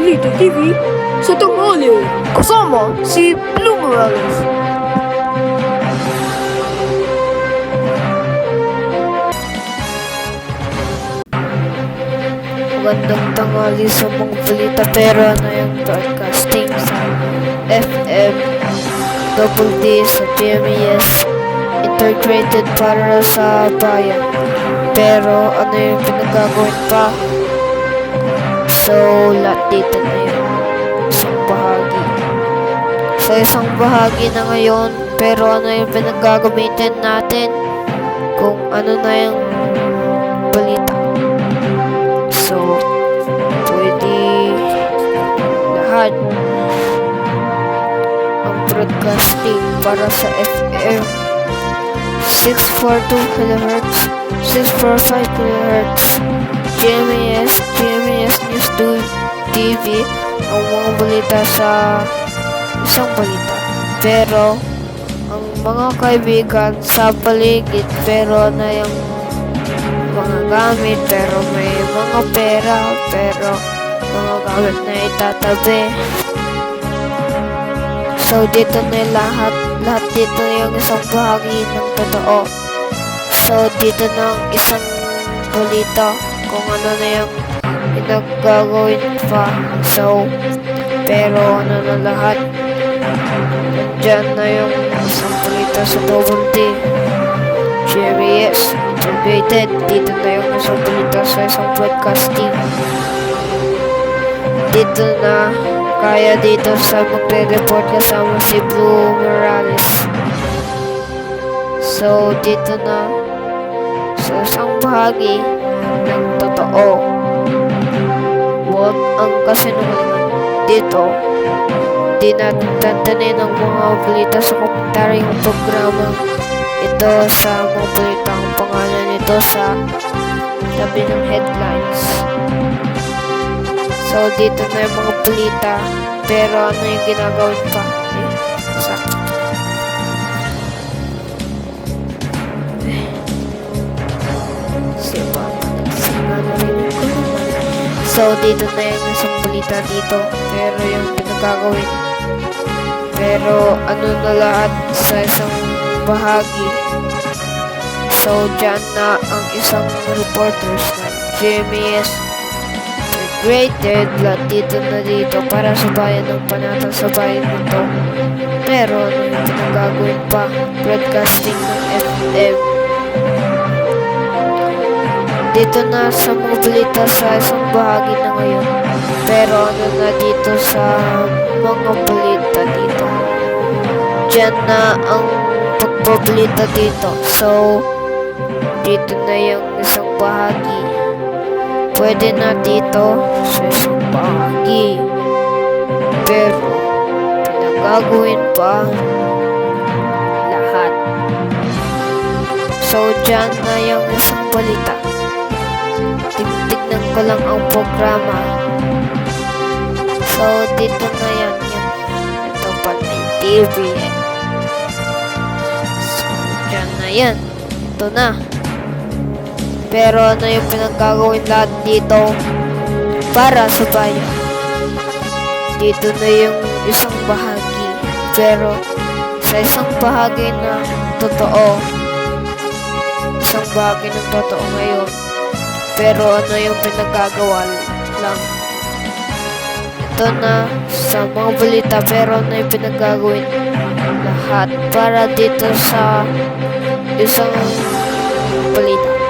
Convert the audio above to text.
Balita TV sa tanghali kasama si Blue Morales. Magandang tanghali sa mga balita pero ano yung broadcasting sa FM Double D sa GMAS integrated para sa bayan. Pero ano yung pinagagawin pa? So, lahat dito na yun. Isang bahagi. So, isang bahagi na ngayon. Pero ano yung pinagagamitin natin? Kung ano na yung balita. So, pwede lahat ang broadcasting para sa FM 642 kHz, 645 kHz, GMAS News 2 TV, ang mga balita sa isang balita. Pero, ang mga kaibigan sa paligid, pero na yung mga gamit, pero may mga pera, pero mga gamit na itatabi. So, dito na yung lahat dito na yung isang bahagi ng totoo. So, dito na ang isang balita kung ano na yung pinagagawin pa. So, pero ano na lahat, nandyan na yung isang balita sa Double D. GMAS integrated, dito na yung isang balita sa isang broadcasting. Dito na, kaya dito sa magre-report kasama si Blue Morales. So, dito na sa isang bahagi ng totoo. Huwag ang kasinungalingan dito. Di natin tantanin ang mga balita sa komentaryong programa. Ito sa mga balita, ang pangalan nito sa tabi ng headlines. So, dito na yung mga balita. Pero ano yung ginagawin pa? So, dito na yung isang balita dito. Pero yung pinagagawin. Pero ano na lahat sa isang bahagi. So, dyan na ang isang reporters na GMAS integrated. Lahat dito na dito para sa bayan ng panatang sa bayan nito. Pero ano yung pinagagawin pa? Broadcasting ng FM. Dito na sa mga balita sa isang bahagi na ngayon. Pero ano na dito sa mga balita dito. Diyan na ang pagbabalita dito. So, dito na yung isang bahagi. Pwede na dito sa isang bahagi. Pero, pinagagawin pa lahat. So, dyan na yung isang balita. Tignan ko lang ang programa. So, dito na yan. Ito pa na yung TV eh. So, dyan na yan. Ito na. Pero ano yung pinagagawin lahat dito para sa bayan? Dito na yung isang bahagi. Pero sa isang bahagi na totoo. Isang bahagi ng totoo ngayon. Pero ano yung pinagagawa lang? Ito na sa mga balita, pero ano yung pinagagawin lahat para dito sa isang balita.